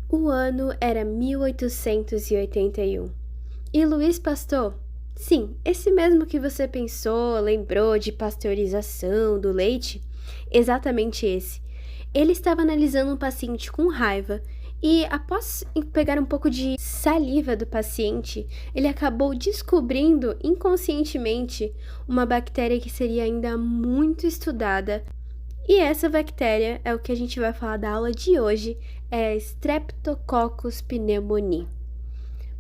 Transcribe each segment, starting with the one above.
O ano era 1881. E Louis Pasteur, sim, esse mesmo que você pensou, lembrou de pasteurização do leite, exatamente esse. Ele estava analisando um paciente com raiva e, após pegar um pouco de saliva do paciente, ele acabou descobrindo inconscientemente uma bactéria que seria ainda muito estudada. E essa bactéria é o que a gente vai falar da aula de hoje, é Streptococcus pneumoniae.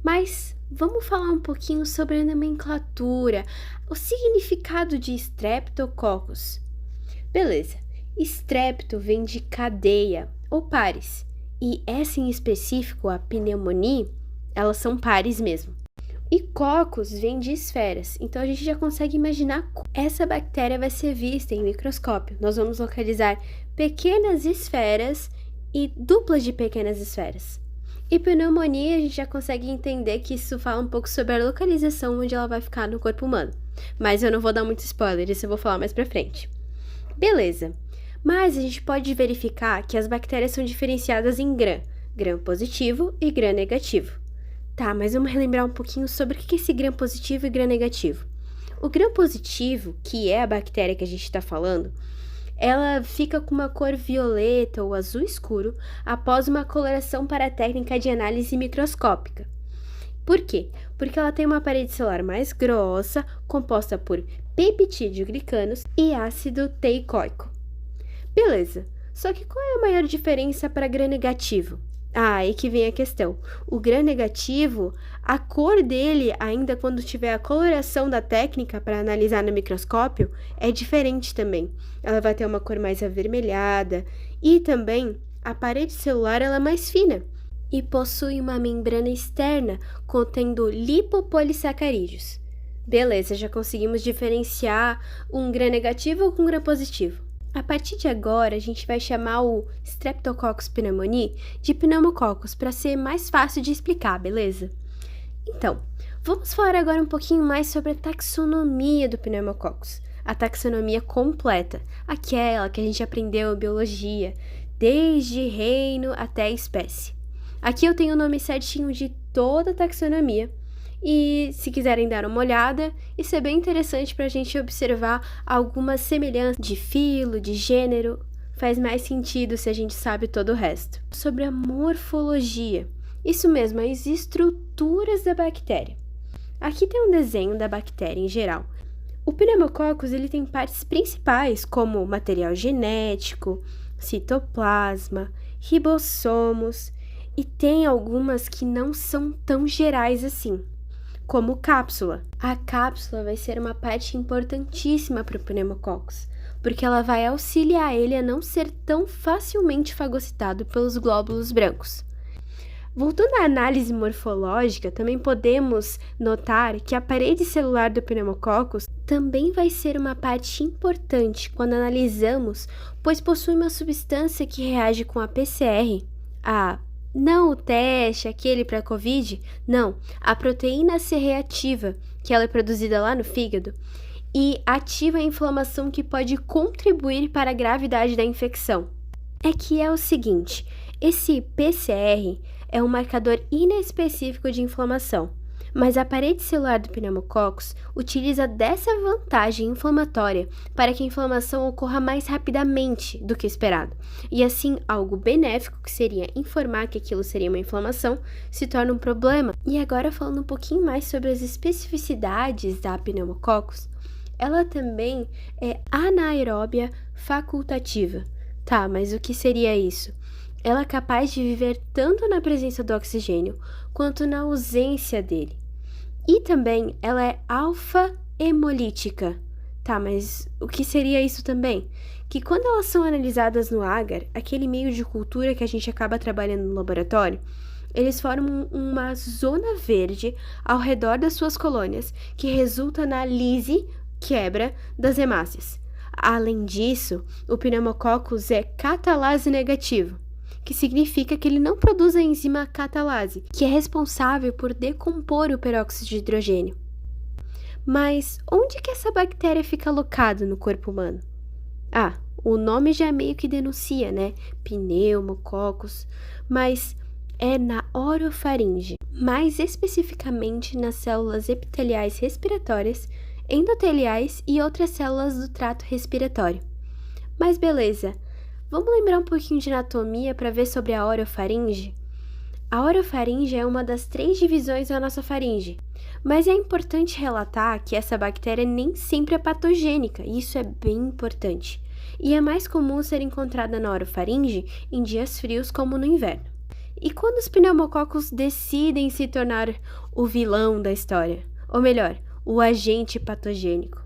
Mas vamos falar um pouquinho sobre a nomenclatura, o significado de Streptococcus. Beleza, Strepto vem de cadeia ou pares, e essa em específico, a pneumonia, elas são pares mesmo. E cocos vem de esferas, então a gente já consegue imaginar como essa bactéria vai ser vista em microscópio. Nós vamos localizar pequenas esferas e duplas de pequenas esferas. E pneumonia, a gente já consegue entender que isso fala um pouco sobre a localização onde ela vai ficar no corpo humano. Mas eu não vou dar muito spoiler, isso eu vou falar mais pra frente. Beleza, mas a gente pode verificar que as bactérias são diferenciadas em gram positivo e gram negativo. Tá, mas vamos relembrar um pouquinho sobre o que é esse gram positivo e gram negativo. O gram positivo, que é a bactéria que a gente está falando, ela fica com uma cor violeta ou azul escuro após uma coloração para a técnica de análise microscópica. Por quê? Porque ela tem uma parede celular mais grossa, composta por peptídeo-glicanos e ácido teicoico. Beleza, só que qual é a maior diferença para gram negativo? Aí que vem a questão. O gram negativo, a cor dele, ainda quando tiver a coloração da técnica para analisar no microscópio, é diferente também. Ela vai ter uma cor mais avermelhada e também a parede celular ela é mais fina e possui uma membrana externa contendo lipopolissacarídeos. Beleza, já conseguimos diferenciar um gram negativo com um gram positivo. A partir de agora, a gente vai chamar o Streptococcus pneumoniae de pneumococcus para ser mais fácil de explicar, beleza? Então, vamos falar agora um pouquinho mais sobre a taxonomia do pneumococcus, a taxonomia completa, aquela que a gente aprendeu em biologia, desde reino até espécie. Aqui eu tenho o nome certinho de toda a taxonomia. E se quiserem dar uma olhada, isso é bem interessante para a gente observar algumas semelhanças de filo, de gênero. Faz mais sentido se a gente sabe todo o resto. Sobre a morfologia, isso mesmo, as estruturas da bactéria. Aqui tem um desenho da bactéria em geral. O pneumococcus ele tem partes principais como material genético, citoplasma, ribossomos e tem algumas que não são tão gerais assim, como cápsula. A cápsula vai ser uma parte importantíssima para o pneumococcus, porque ela vai auxiliar ele a não ser tão facilmente fagocitado pelos glóbulos brancos. Voltando à análise morfológica, também podemos notar que a parede celular do pneumococcus também vai ser uma parte importante quando analisamos, pois possui uma substância que reage com a PCR, não o teste, aquele para COVID, não, a proteína C reativa, que ela é produzida lá no fígado, e ativa a inflamação que pode contribuir para a gravidade da infecção. É que é o seguinte, esse PCR é um marcador inespecífico de inflamação, mas a parede celular do pneumococcus utiliza dessa vantagem inflamatória para que a inflamação ocorra mais rapidamente do que esperado, e assim algo benéfico, que seria informar que aquilo seria uma inflamação, se torna um problema. E agora falando um pouquinho mais sobre as especificidades da pneumococcus, ela também é anaeróbia facultativa. Tá, mas o que seria isso? Ela é capaz de viver tanto na presença do oxigênio quanto na ausência dele. E também ela é alfa-hemolítica. Tá, mas o que seria isso também? Que quando elas são analisadas no agar, aquele meio de cultura que a gente acaba trabalhando no laboratório, eles formam uma zona verde ao redor das suas colônias, que resulta na lise, quebra, das hemácias. Além disso, o pneumococcus é catalase negativo, que significa que ele não produz a enzima catalase, que é responsável por decompor o peróxido de hidrogênio. Mas onde que essa bactéria fica alocada no corpo humano? O nome já meio que denuncia, né? Pneumococcus. Mas é na orofaringe, mais especificamente nas células epiteliais respiratórias, endoteliais e outras células do trato respiratório. Mas beleza, vamos lembrar um pouquinho de anatomia para ver sobre a orofaringe? A orofaringe é uma das 3 divisões da nossa faringe, mas é importante relatar que essa bactéria nem sempre é patogênica, e isso é bem importante, e é mais comum ser encontrada na orofaringe em dias frios como no inverno. E quando os pneumococos decidem se tornar o vilão da história, ou melhor, o agente patogênico?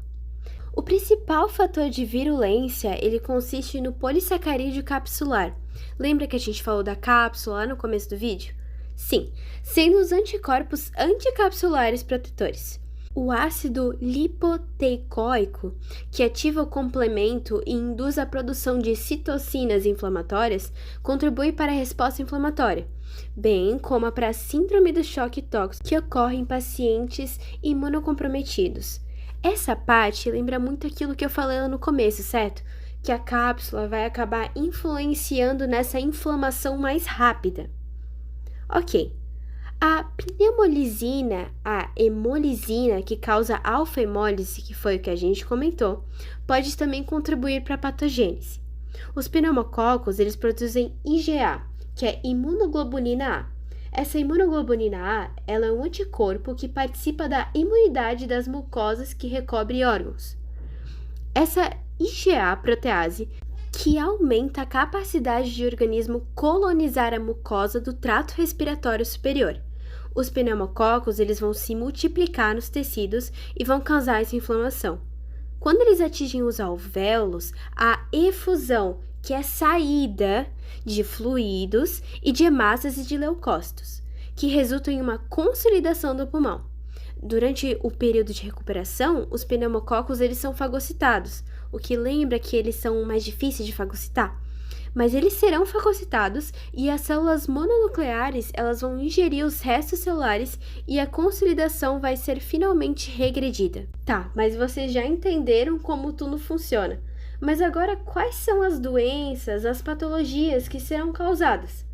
O principal fator de virulência, ele consiste no polissacarídeo capsular. Lembra que a gente falou da cápsula lá no começo do vídeo? Sim, sendo os anticorpos anticapsulares protetores. O ácido lipoteicoico, que ativa o complemento e induz a produção de citocinas inflamatórias, contribui para a resposta inflamatória, bem como para a síndrome do choque tóxico que ocorre em pacientes imunocomprometidos. Essa parte lembra muito aquilo que eu falei lá no começo, certo? Que a cápsula vai acabar influenciando nessa inflamação mais rápida. Ok. A pneumolizina, a hemolizina, que causa alfa-hemólise, que foi o que a gente comentou, pode também contribuir para a patogênese. Os pneumococos, eles produzem IgA, que é imunoglobulina A. Essa imunoglobulina A, ela é um anticorpo que participa da imunidade das mucosas que recobrem órgãos. Essa IgA protease que aumenta a capacidade de organismo colonizar a mucosa do trato respiratório superior. Os pneumococos, eles vão se multiplicar nos tecidos e vão causar essa inflamação. Quando eles atingem os alvéolos, a efusão, que é saída de fluidos e de hemácias e de leucócitos, que resultam em uma consolidação do pulmão. Durante o período de recuperação, os pneumococos eles são fagocitados, o que lembra que eles são mais difíceis de fagocitar. Mas eles serão fagocitados e as células mononucleares elas vão ingerir os restos celulares e a consolidação vai ser finalmente regredida. Tá, mas vocês já entenderam como tudo funciona. Mas agora quais são as doenças, as patologias que serão causadas?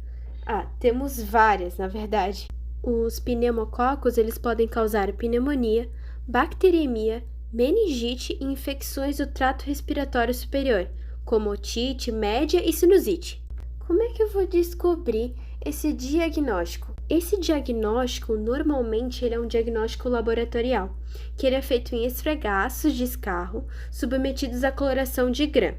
Temos várias, na verdade. Os pneumococos eles podem causar pneumonia, bacteriemia, meningite e infecções do trato respiratório superior, como otite média e sinusite. Como é que eu vou descobrir esse diagnóstico? Esse diagnóstico, normalmente, ele é um diagnóstico laboratorial, que ele é feito em esfregaços de escarro, submetidos à coloração de Gram.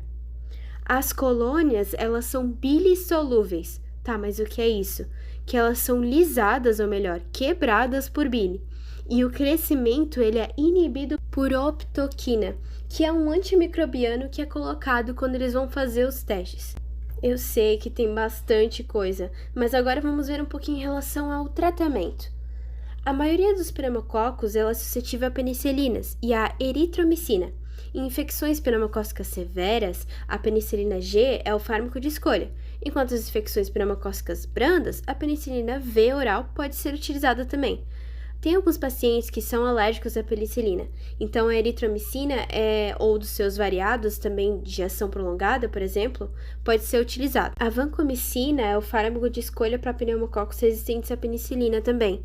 As colônias, elas são bilissolúveis. Tá, mas o que é isso? Que elas são lisadas, ou melhor, quebradas por bile. E o crescimento, ele é inibido por optoquina, que é um antimicrobiano que é colocado quando eles vão fazer os testes. Eu sei que tem bastante coisa, mas agora vamos ver um pouquinho em relação ao tratamento. A maioria dos pneumococos ela é suscetível a penicilinas e a eritromicina. Em infecções pneumocócicas severas, a penicilina G é o fármaco de escolha, enquanto as infecções pneumocócicas brandas, a penicilina V oral pode ser utilizada também. Tem alguns pacientes que são alérgicos à penicilina, então a eritromicina ou dos seus variados, também de ação prolongada, por exemplo, pode ser utilizado. A vancomicina é o fármaco de escolha para pneumococos resistentes à penicilina também.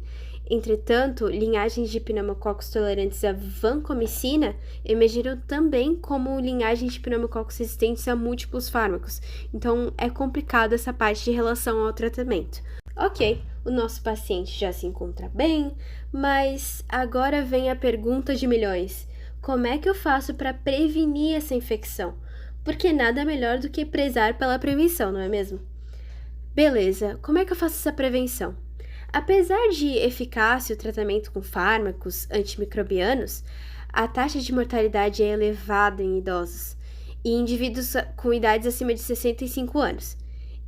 Entretanto, linhagens de pneumococos tolerantes à vancomicina emergiram também como linhagens de pneumococos resistentes a múltiplos fármacos, então é complicado essa parte de relação ao tratamento. Ok, o nosso paciente já se encontra bem, mas agora vem a pergunta de milhões. Como é que eu faço para prevenir essa infecção? Porque nada melhor do que prezar pela prevenção, não é mesmo? Beleza, como é que eu faço essa prevenção? Apesar de eficácia o tratamento com fármacos antimicrobianos, a taxa de mortalidade é elevada em idosos e indivíduos com idades acima de 65 anos.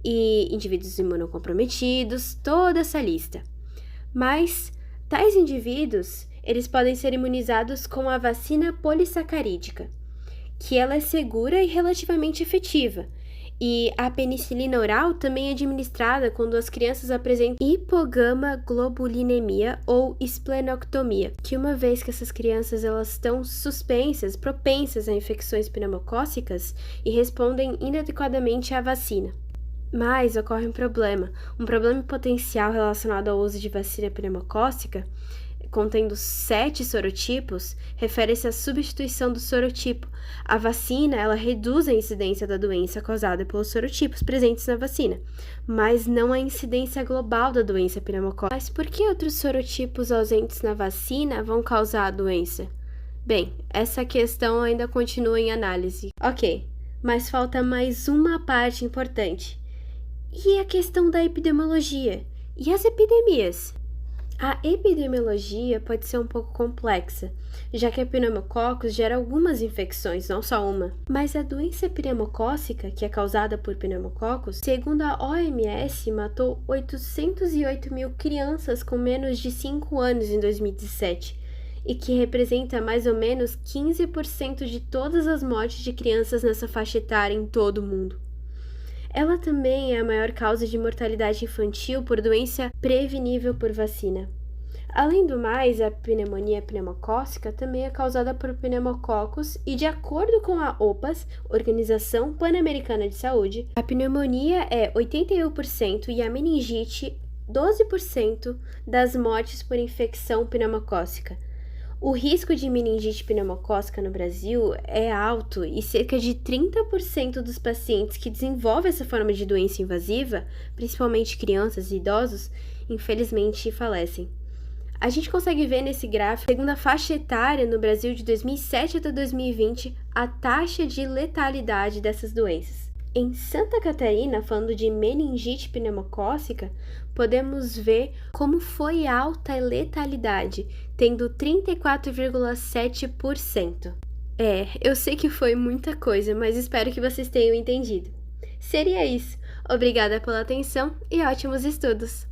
E indivíduos imunocomprometidos, toda essa lista. Mas tais indivíduos, eles podem ser imunizados com a vacina polissacarídica, que ela é segura e relativamente efetiva. E a penicilina oral também é administrada quando as crianças apresentam hipogamaglobulinemia ou esplenectomia, que uma vez que essas crianças elas estão suspensas, propensas a infecções pneumocócicas e respondem inadequadamente à vacina. Mas ocorre um problema potencial relacionado ao uso de vacina pneumocócica, contendo 7 sorotipos, refere-se à substituição do sorotipo. A vacina, ela reduz a incidência da doença causada pelos sorotipos presentes na vacina, mas não a incidência global da doença pneumocócica. Mas por que outros sorotipos ausentes na vacina vão causar a doença? Bem, essa questão ainda continua em análise. Ok, mas falta mais uma parte importante. E a questão da epidemiologia? E as epidemias? A epidemiologia pode ser um pouco complexa, já que a pneumococcus gera algumas infecções, não só uma. Mas a doença pneumocócica, que é causada por pneumococcus, segundo a OMS, matou 808 mil crianças com menos de 5 anos em 2017, e que representa mais ou menos 15% de todas as mortes de crianças nessa faixa etária em todo o mundo. Ela também é a maior causa de mortalidade infantil por doença prevenível por vacina. Além do mais, a pneumonia pneumocócica também é causada por pneumococcus e, de acordo com a OPAS, Organização Pan-Americana de Saúde, a pneumonia é 81% e a meningite 12% das mortes por infecção pneumocócica. O risco de meningite pneumocócica no Brasil é alto e cerca de 30% dos pacientes que desenvolvem essa forma de doença invasiva, principalmente crianças e idosos, infelizmente falecem. A gente consegue ver nesse gráfico, segundo a faixa etária no Brasil de 2007 até 2020, a taxa de letalidade dessas doenças. Em Santa Catarina, falando de meningite pneumocócica, podemos ver como foi alta a letalidade, tendo 34,7%. Eu sei que foi muita coisa, mas espero que vocês tenham entendido. Seria isso. Obrigada pela atenção e ótimos estudos!